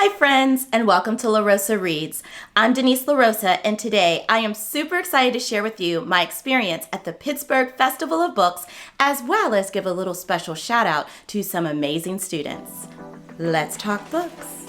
Hi friends, and welcome to La Rosa Reads. I'm Denise La Rosa, and today I am super excited to share with you my experience at the Pittsburgh Festival of Books, as well as give a little special shout out to some amazing students. Let's talk books.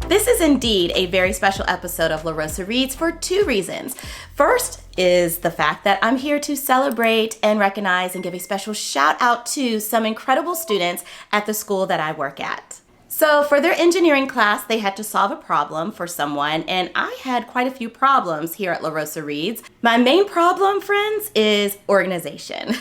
This is indeed a very special episode of La Rosa Reads for two reasons. First is the fact that I'm here to celebrate and recognize and give a special shout out to some incredible students at the school that I work at. So for their engineering class, they had to solve a problem for someone, and I had quite a few problems here at La Rosa Reads. My main problem, friends, is organization.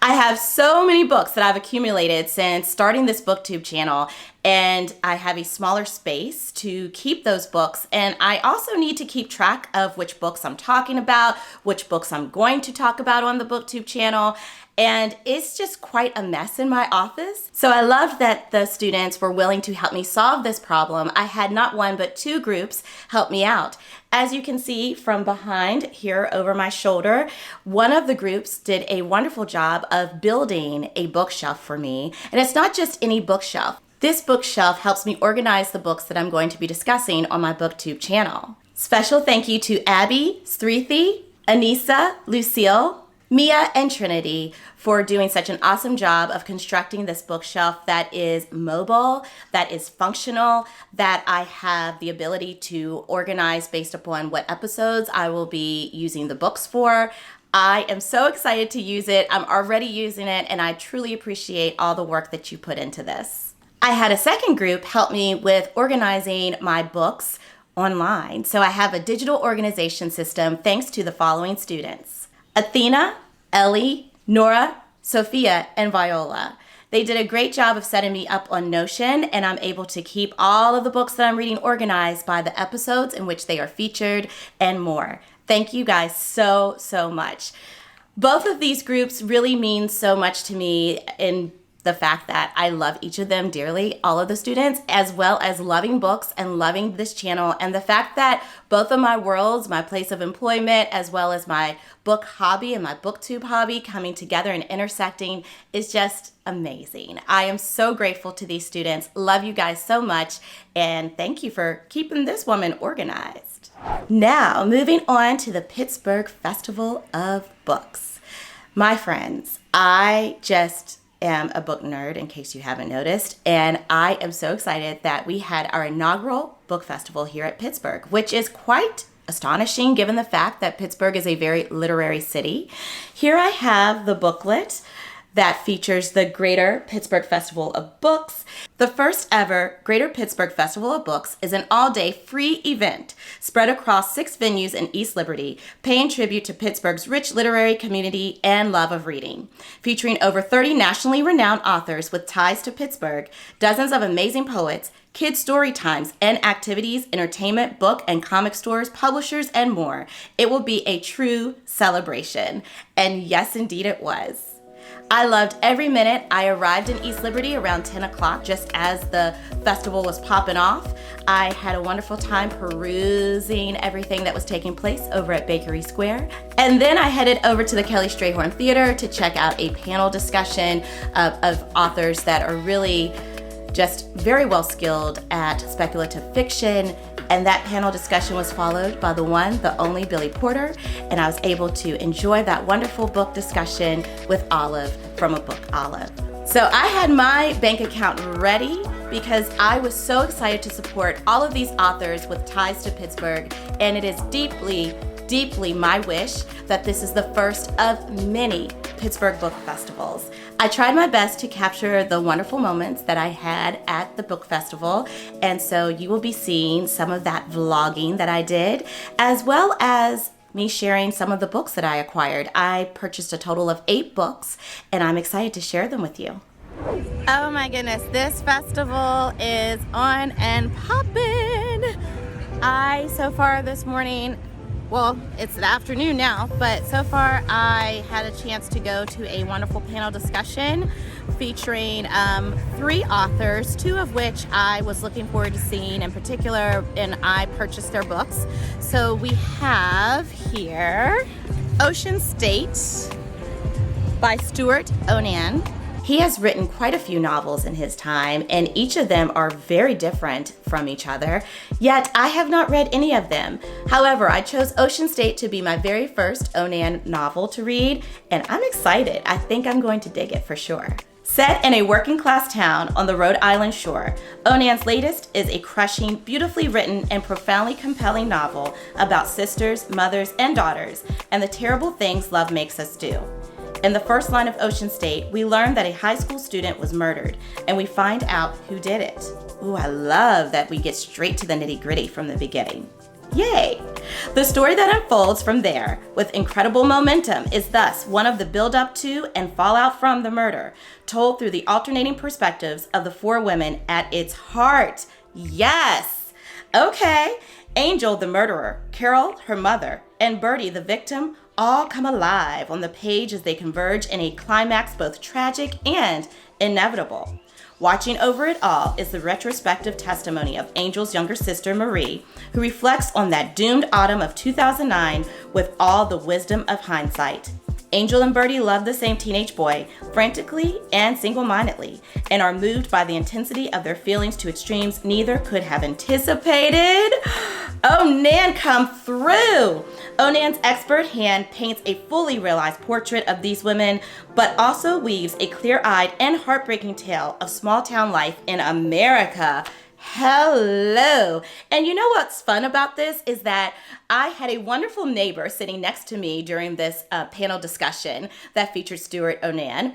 I have so many books that I've accumulated since starting this BookTube channel, and I have a smaller space to keep those books, and I also need to keep track of which books I'm talking about, which books I'm going to talk about on the BookTube channel, and it's just quite a mess in my office. So I loved that the students were willing to help me solve this problem. I had not one but two groups help me out. As you can see from behind here over my shoulder, one of the groups did a wonderful job of building a bookshelf for me. And it's not just any bookshelf. This bookshelf helps me organize the books that I'm going to be discussing on my BookTube channel. Special thank you to Abby, Srithi, Anissa, Lucille, Mia, and Trinity for doing such an awesome job of constructing this bookshelf that is mobile, that is functional, that I have the ability to organize based upon what episodes I will be using the books for. I am so excited to use it. I'm already using it, and I truly appreciate all the work that you put into this. I had a second group help me with organizing my books online. So I have a digital organization system thanks to the following students: Athena, Ellie, Nora, Sophia, and Viola. They did a great job of setting me up on Notion, and I'm able to keep all of the books that I'm reading organized by the episodes in which they are featured and more. Thank you guys so much. Both of these groups really mean so much to me in the fact that I love each of them dearly, all of the students, as well as loving books and loving this channel. And the fact that both of my worlds, my place of employment, as well as my book hobby and my BookTube hobby coming together and intersecting is just amazing. I am so grateful to these students. Love you guys so much. And thank you for keeping this woman organized. Now, moving on to the Pittsburgh Festival of Books. My friends, I just am a book nerd, in case you haven't noticed, and I am so excited that we had our inaugural book festival here at Pittsburgh, which is quite astonishing given the fact that Pittsburgh is a very literary city. Here I have the booklet that features the Greater Pittsburgh Festival of Books. The first ever Greater Pittsburgh Festival of Books is an all-day free event spread across 6 venues in East Liberty, paying tribute to Pittsburgh's rich literary community and love of reading. Featuring over 30 nationally renowned authors with ties to Pittsburgh, dozens of amazing poets, kids' story times and activities, entertainment, book and comic stores, publishers, and more. It will be a true celebration. And yes, indeed it was. I loved every minute. I arrived in East Liberty around 10 o'clock just as the festival was popping off. I had a wonderful time perusing everything that was taking place over at Bakery Square. And then I headed over to the Kelly Strayhorn Theater to check out a panel discussion of authors that are really just very well skilled at speculative fiction. And that panel discussion was followed by the one, the only Billy Porter, and I was able to enjoy that wonderful book discussion with Olive from A Book Olive. So I had my bank account ready because I was so excited to support all of these authors with ties to Pittsburgh, and it is deeply my wish that this is the first of many Pittsburgh book festivals. I tried my best to capture the wonderful moments that I had at the book festival, and so you will be seeing some of that vlogging that I did, as well as me sharing some of the books that I acquired. I purchased a total of 8 books, and I'm excited to share them with you. Oh my goodness, this festival is on and poppin'. So far this morning, well, it's the afternoon now, but so far I had a chance to go to a wonderful panel discussion featuring 3 authors, 2 of which I was looking forward to seeing in particular, and I purchased their books. So we have here Ocean State, by Stuart Onan. He has written quite a few novels in his time, and each of them are very different from each other, yet I have not read any of them. However, I chose Ocean State to be my very first Onan novel to read, and I'm excited. I think I'm going to dig it for sure. Set in a working-class town on the Rhode Island shore, Onan's latest is a crushing, beautifully written, and profoundly compelling novel about sisters, mothers, and daughters, and the terrible things love makes us do. In the first line of Ocean State, we learn that a high school student was murdered, and we find out who did it. Ooh, I love that we get straight to the nitty-gritty from the beginning. Yay! The story that unfolds from there, with incredible momentum, is thus one of the build-up to and fallout from the murder, told through the alternating perspectives of the four women at its heart. Yes! Okay, Angel, the murderer, Carol, her mother, and Bertie, the victim, all come alive on the page as they converge in a climax both tragic and inevitable. Watching over it all is the retrospective testimony of Angel's younger sister, Marie, who reflects on that doomed autumn of 2009 with all the wisdom of hindsight. Angel and Bertie love the same teenage boy, frantically and single-mindedly, and are moved by the intensity of their feelings to extremes neither could have anticipated. Onan come through! Onan's expert hand paints a fully realized portrait of these women, but also weaves a clear-eyed and heartbreaking tale of small-town life in America. Hello. And you know what's fun about this is that I had a wonderful neighbor sitting next to me during this panel discussion that featured Stuart Onan.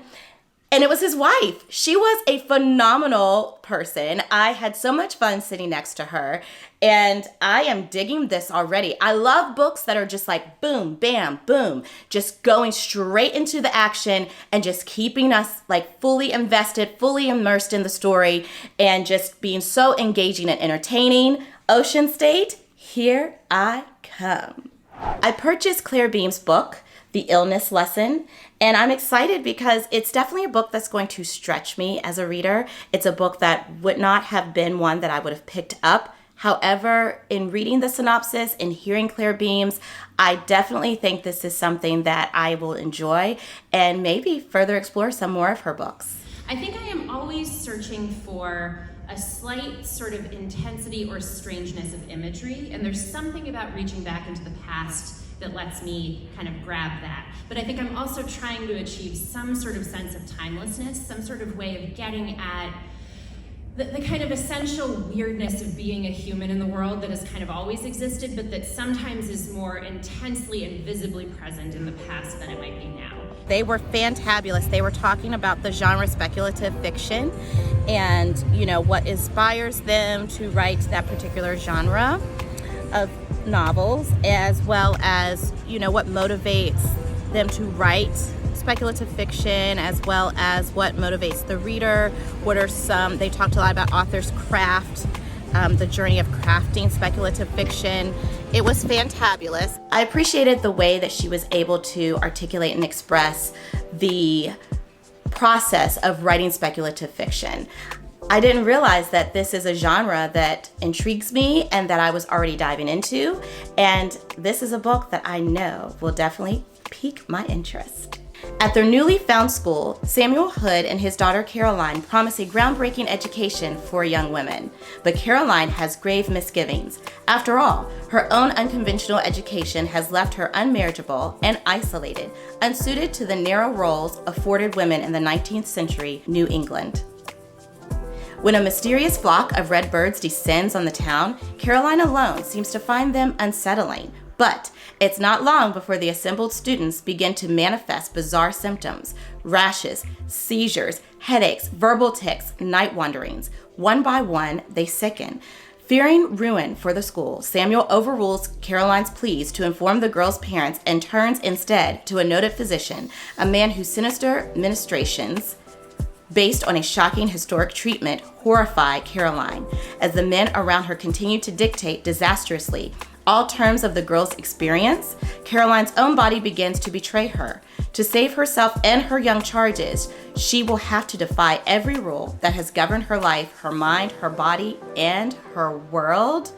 And it was his wife. She was a phenomenal person. I had so much fun sitting next to her, and I am digging this already. I love books that are just like boom, bam, boom, just going straight into the action and just keeping us like fully invested, fully immersed in the story, and just being so engaging and entertaining. Ocean State, here I come. I purchased Claire Beam's book, The Illness Lesson, and I'm excited because it's definitely a book that's going to stretch me as a reader. It's a book that would not have been one that I would have picked up. However, in reading the synopsis and hearing Claire Beam's, I definitely think this is something that I will enjoy and maybe further explore some more of her books. I think I am always searching for a slight sort of intensity or strangeness of imagery, and there's something about reaching back into the past that lets me kind of grab that. But I think I'm also trying to achieve some sort of sense of timelessness, some sort of way of getting at the kind of essential weirdness of being a human in the world that has kind of always existed, but that sometimes is more intensely and visibly present in the past than it might be now. They were fantabulous. They were talking about the genre speculative fiction and, you know, what inspires them to write that particular genre of novels, as well as, you know, what motivates them to write speculative fiction, as well as what motivates the reader. What are some, they talked a lot about author's craft, the journey of crafting speculative fiction. It was fantabulous. I appreciated the way that she was able to articulate and express the process of writing speculative fiction. I didn't realize that this is a genre that intrigues me and that I was already diving into. And this is a book that I know will definitely pique my interest. At their newly found school, Samuel Hood and his daughter Caroline promise a groundbreaking education for young women. But Caroline has grave misgivings. After all, her own unconventional education has left her unmarriageable and isolated, unsuited to the narrow roles afforded women in the 19th century New England. When a mysterious flock of red birds descends on the town, Caroline alone seems to find them unsettling. But it's not long before the assembled students begin to manifest bizarre symptoms: rashes, seizures, headaches, verbal tics, night wanderings. One by one, they sicken. Fearing ruin for the school, Samuel overrules Caroline's pleas to inform the girls' parents and turns instead to a noted physician, a man whose sinister ministrations, based on a shocking historic treatment, horrify Caroline, as the men around her continue to dictate disastrously all terms of the girl's experience. Caroline's own body begins to betray her. To save herself and her young charges, she will have to defy every rule that has governed her life, her mind, her body, and her world.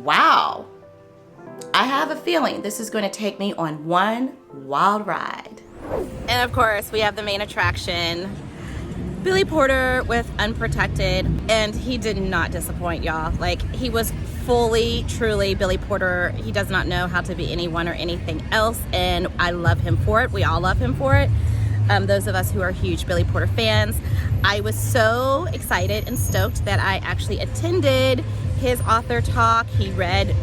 Wow. I have a feeling this is going to take me on one wild ride. And of course, we have the main attraction, Billy Porter with Unprotected, and he did not disappoint, y'all. Like, he was fully, truly Billy Porter. He does not know how to be anyone or anything else, and I love him for it. We all love him for it. Those of us who are huge Billy Porter fans. I was so excited and stoked that I actually attended his author talk. He read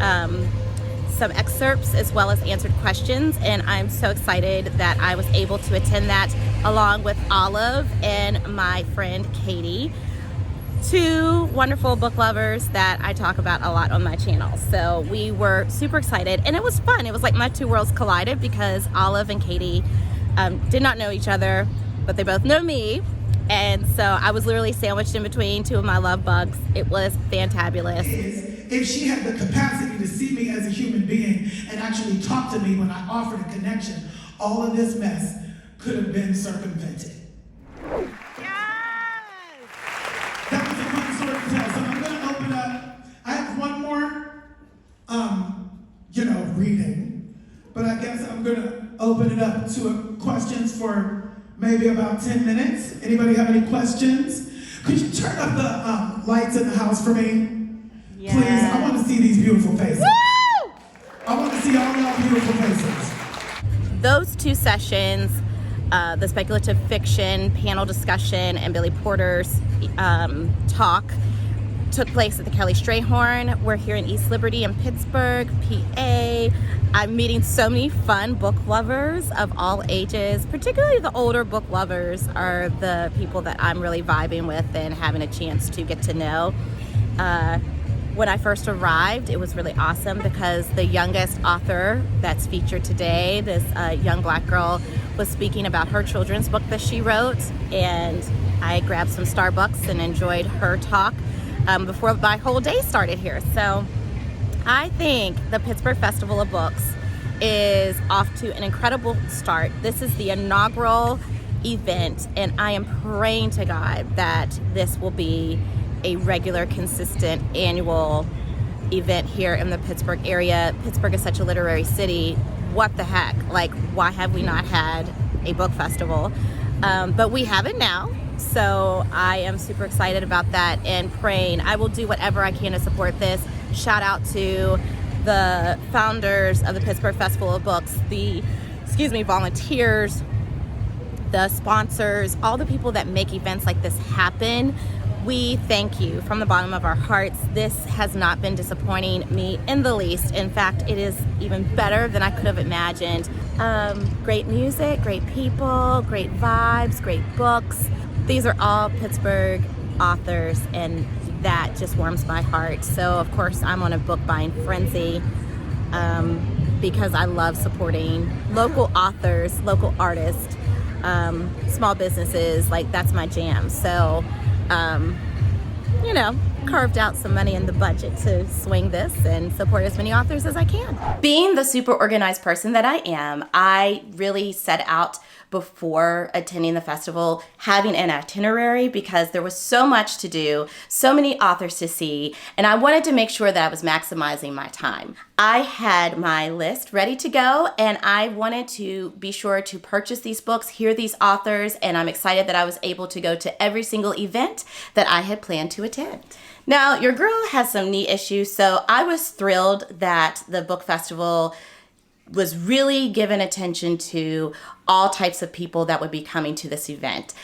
some excerpts as well as answered questions, and I'm so excited that I was able to attend that along with Olive and my friend Katie, two wonderful book lovers that I talk about a lot on my channel. So we were super excited, and it was fun. It was like my two worlds collided because Olive and Katie did not know each other, but they both know me. And so I was literally sandwiched in between two of my love bugs. It was fantabulous. If she had the capacity to see me as a human being and actually talk to me when I offered a connection, all of this mess could have been circumvented. Yes! That was a fun story to tell. So I'm going to open up. I have one more, reading, but I guess I'm going to open it up to questions for maybe about 10 minutes. Anybody have any questions? Could you turn up the lights in the house for me? Yes. Please, I want to see these beautiful faces. Woo! I want to see all y'all beautiful faces. Those two sessions, the speculative fiction panel discussion and Billy Porter's talk, took place at the Kelly Strayhorn. We're here in East Liberty in Pittsburgh, PA. I'm meeting so many fun book lovers of all ages. Particularly the older book lovers are the people that I'm really vibing with and having a chance to get to know. When I first arrived, it was really awesome because the youngest author that's featured today, this young black girl, was speaking about her children's book that she wrote, and I grabbed some Starbucks and enjoyed her talk before my whole day started here. So I think the Pittsburgh Festival of Books is off to an incredible start. This is the inaugural event, and I am praying to God that this will be a regular, consistent, annual event here in the Pittsburgh area. Pittsburgh is such a literary city. What the heck? Like, why have we not had a book festival? But we have it now. So I am super excited about that and praying. I will do whatever I can to support this. Shout out to the founders of the Pittsburgh Festival of Books, the volunteers, the sponsors, all the people that make events like this happen. We thank you from the bottom of our hearts. This has not been disappointing me in the least. In fact, it is even better than I could have imagined. Great music, great people, great vibes, great books. These are all Pittsburgh authors, and that just warms my heart. So of course I'm on a book buying frenzy because I love supporting local authors, local artists, small businesses. Like, that's my jam. So carved out some money in the budget to swing this and support as many authors as I can. Being the super organized person that I am, I really set out before attending the festival having an itinerary because there was so much to do, so many authors to see, and I wanted to make sure that I was maximizing my time. I had my list ready to go, and I wanted to be sure to purchase these books, hear these authors, and I'm excited that I was able to go to every single event that I had planned to attend. Now, your girl has some knee issues, so I was thrilled that the book festival was really given attention to all types of people that would be coming to this event.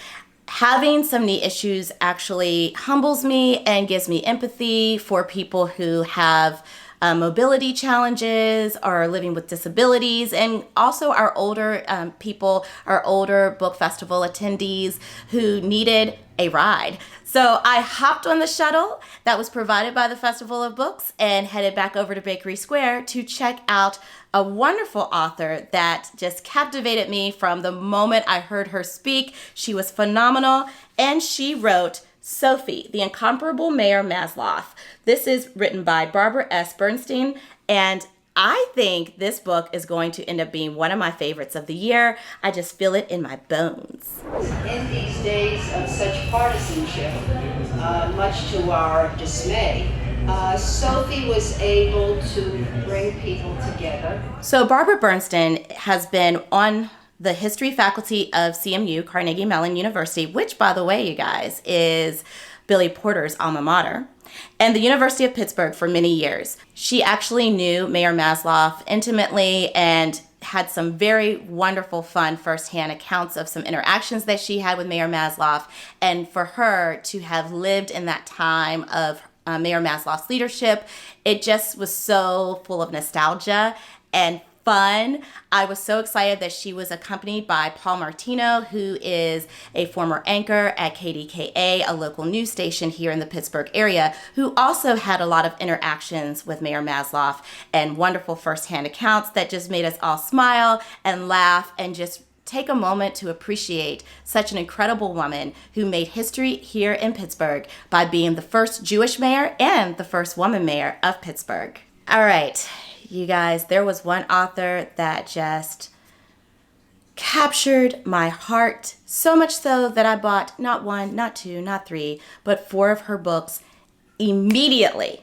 Having some knee issues actually humbles me and gives me empathy for people who have mobility challenges or living with disabilities, and also our older people, our older book festival attendees who needed a ride. So I hopped on the shuttle that was provided by the Festival of Books and headed back over to Bakery Square to check out a wonderful author that just captivated me from the moment I heard her speak. She was phenomenal, and she wrote Sophie, the Incomparable Mayor Maslow. This is written by Barbara S. Burnstein, and I think this book is going to end up being one of my favorites of the year. I just feel it in my bones. In these days of such partisanship, much to our dismay, Sophie was able to bring people together. So Barbara Burnstein has been on the history faculty of CMU, Carnegie Mellon University, which, by the way, you guys, is Billy Porter's alma mater, and the University of Pittsburgh for many years. She actually knew Mayor Masloff intimately and had some very wonderful, fun firsthand accounts of some interactions that she had with Mayor Masloff. And for her to have lived in that time of Mayor Masloff's leadership, it just was so full of nostalgia and fun. I was so excited that she was accompanied by Paul Martino, who is a former anchor at KDKA, a local news station here in the Pittsburgh area, who also had a lot of interactions with Mayor Masloff and wonderful firsthand accounts that just made us all smile and laugh and just take a moment to appreciate such an incredible woman who made history here in Pittsburgh by being the first Jewish mayor and the first woman mayor of Pittsburgh. All right. You guys, there was one author that just captured my heart, so much so that I bought not one, not two, not three, but 4 of her books immediately.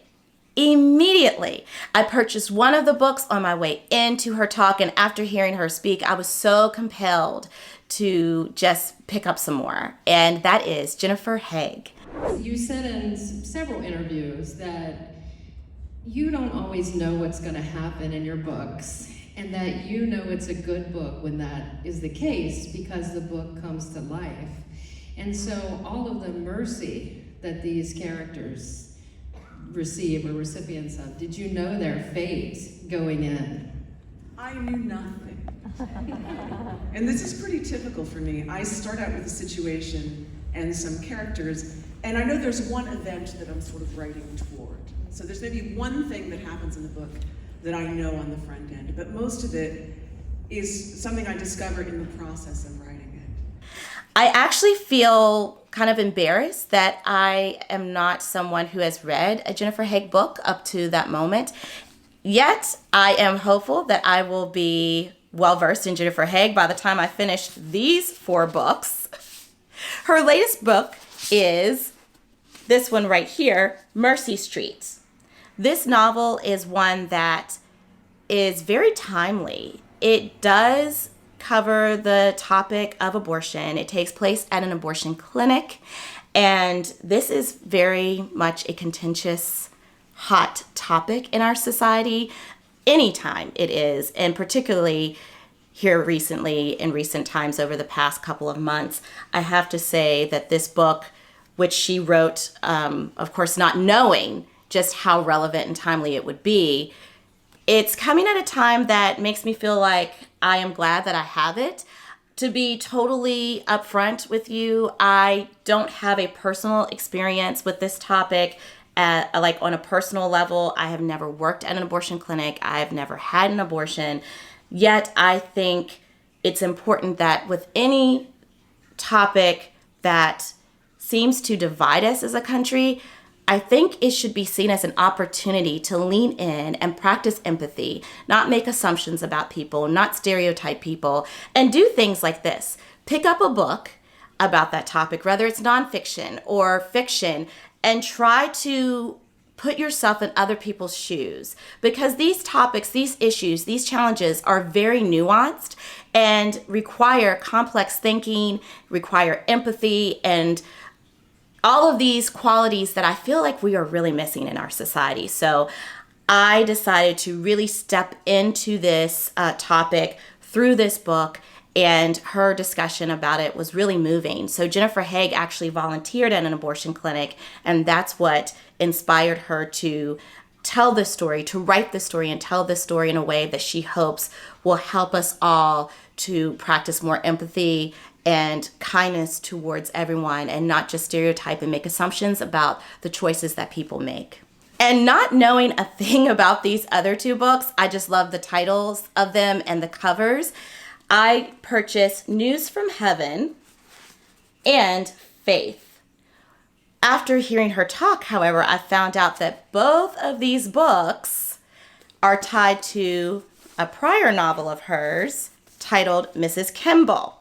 I purchased one of the books on my way into her talk, and after hearing her speak, I was so compelled to just pick up some more, and that is Jennifer Haig. You said in several interviews that you don't always know what's going to happen in your books, and that you know it's a good book when that is the case because the book comes to life. And so all of the mercy that these characters receive or recipients of, did you know their fate going in? I knew nothing. And this is pretty typical for me. I start out with a situation and some characters, and I know there's one event that I'm sort of writing toward. So there's maybe one thing that happens in the book that I know on the front end, but most of it is something I discover in the process of writing it. I actually feel kind of embarrassed that I am not someone who has read a Jennifer Haig book up to that moment. Yet I am hopeful that I will be well-versed in Jennifer Haig by the time I finish these 4 books. Her latest book is this one right here, Mercy Street. This novel is one that is very timely. It does cover the topic of abortion. It takes place at an abortion clinic, and this is very much a contentious, hot topic in our society. Anytime it is, and particularly here recently, in recent times over the past couple of months, I have to say that this book, which she wrote, of course, not knowing just how relevant and timely it would be, it's coming at a time that makes me feel like I am glad that I have it. To be totally upfront with you, I don't have a personal experience with this topic. Like on a personal level, I have never worked at an abortion clinic. I have never had an abortion. Yet I think it's important that with any topic that seems to divide us as a country, I think it should be seen as an opportunity to lean in and practice empathy, not make assumptions about people, not stereotype people, and do things like this. Pick up a book about that topic, whether it's nonfiction or fiction, and try to put yourself in other people's shoes, because these topics, these issues, these challenges are very nuanced and require complex thinking, require empathy, and all of these qualities that I feel like we are really missing in our society. So I decided to really step into this topic through this book, and her discussion about it was really moving. So Jennifer Haig actually volunteered at an abortion clinic, and that's what inspired her to tell this story, to write this story and tell this story in a way that she hopes will help us all to practice more empathy and kindness towards everyone, and not just stereotype and make assumptions about the choices that people make. And not knowing a thing about these other 2 books, I just love the titles of them and the covers. I purchased News from Heaven and Faith. After hearing her talk, however, I found out that both of these books are tied to a prior novel of hers titled Mrs. Kimball.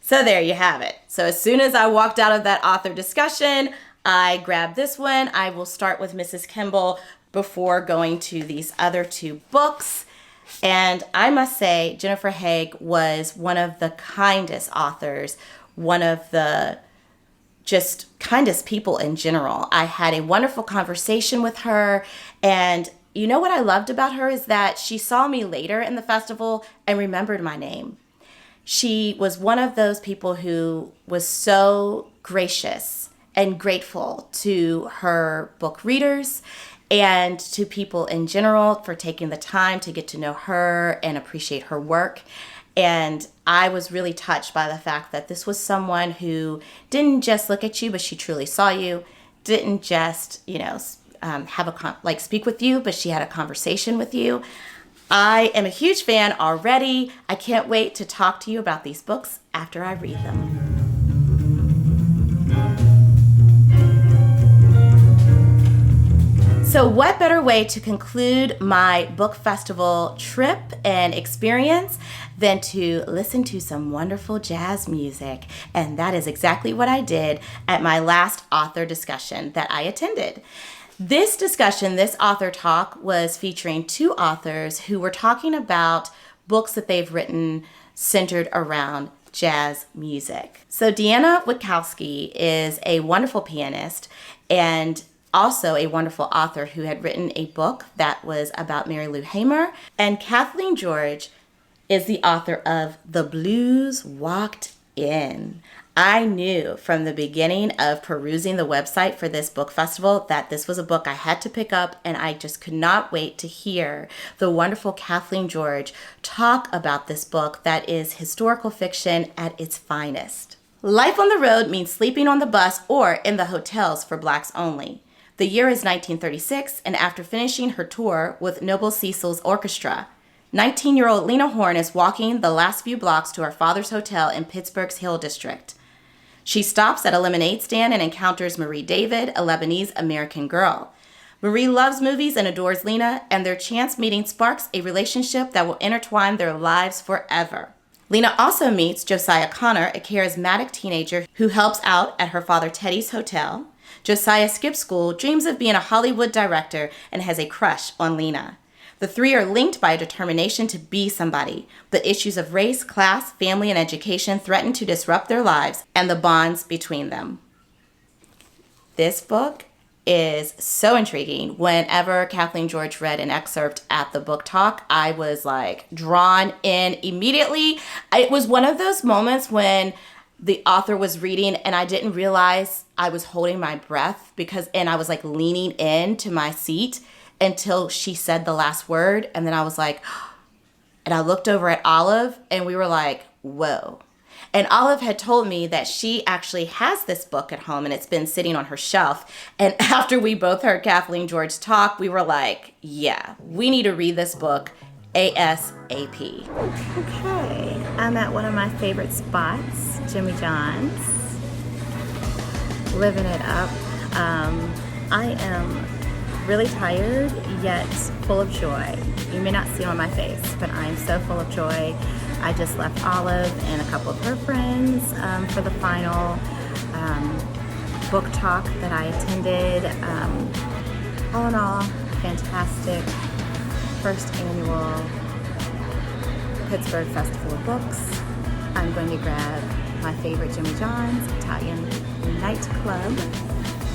So there you have it. So as soon as I walked out of that author discussion, I grabbed this one. I will start with Mrs. Kimball before going to these other 2 books. And I must say, Jennifer Haig was one of the kindest authors, one of the just kindest people in general. I had a wonderful conversation with her, and you know what I loved about her is that she saw me later in the festival and remembered my name. She was one of those people who was so gracious and grateful to her book readers and to people in general for taking the time to get to know her and appreciate her work. And I was really touched by the fact that this was someone who didn't just look at you, but she truly saw you, didn't just, speak with you, but she had a conversation with you. I am a huge fan already. I can't wait to talk to you about these books after I read them. So what better way to conclude my book festival trip and experience than to listen to some wonderful jazz music? And that is exactly what I did at my last author discussion that I attended. This discussion, this author talk, was featuring two authors who were talking about books that they've written centered around jazz music. So Deanna Witkowski is a wonderful pianist and also a wonderful author who had written a book that was about Mary Lou Hamer. And Kathleen George is the author of The Blues Walked In. I knew from the beginning of perusing the website for this book festival that this was a book I had to pick up, and I just could not wait to hear the wonderful Kathleen George talk about this book that is historical fiction at its finest. Life on the road means sleeping on the bus or in the hotels for Blacks only. The year is 1936, and after finishing her tour with Noble Cecil's orchestra, 19-year-old Lena Horne is walking the last few blocks to her father's hotel in Pittsburgh's Hill District. She stops at a lemonade stand and encounters Marie David, a Lebanese-American girl. Marie loves movies and adores Lena, and their chance meeting sparks a relationship that will intertwine their lives forever. Lena also meets Josiah Connor, a charismatic teenager who helps out at her father Teddy's hotel. Josiah skips school, dreams of being a Hollywood director, and has a crush on Lena. The three are linked by a determination to be somebody. The issues of race, class, family, and education threaten to disrupt their lives and the bonds between them. This book is so intriguing. Whenever Kathleen George read an excerpt at the book talk, I was like drawn in immediately. It was one of those moments when the author was reading and I didn't realize I was holding my breath and I was like leaning into my seat until she said the last word. And then I was like, and I looked over at Olive and we were like, whoa. And Olive had told me that she actually has this book at home and it's been sitting on her shelf. And after we both heard Kathleen George talk, we were like, yeah, we need to read this book ASAP. Okay, I'm at one of my favorite spots, Jimmy John's. Living it up. I am really tired, yet full of joy. You may not see it on my face, but I am so full of joy. I just left Olive and a couple of her friends for the final book talk that I attended. All in all, fantastic first annual Pittsburgh Festival of Books. I'm going to grab my favorite Jimmy John's Italian nightclub,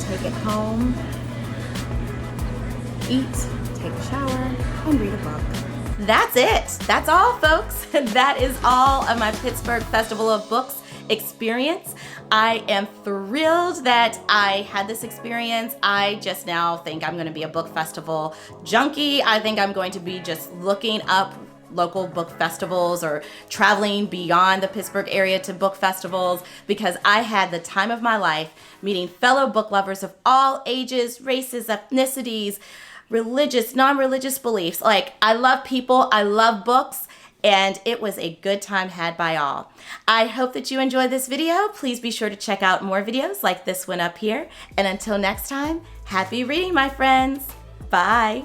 take it home, eat, take a shower, and read a book. That's it. That's all, folks. That is all of my Pittsburgh Festival of Books experience. I am thrilled that I had this experience. I just now think I'm going to be a book festival junkie. I think I'm going to be just looking up local book festivals or traveling beyond the Pittsburgh area to book festivals because I had the time of my life meeting fellow book lovers of all ages, races, ethnicities, religious, non-religious beliefs. Like, I love people, I love books, and it was a good time had by all. I hope that you enjoyed this video. Please be sure to check out more videos like this one up here. And until next time, happy reading, my friends. Bye.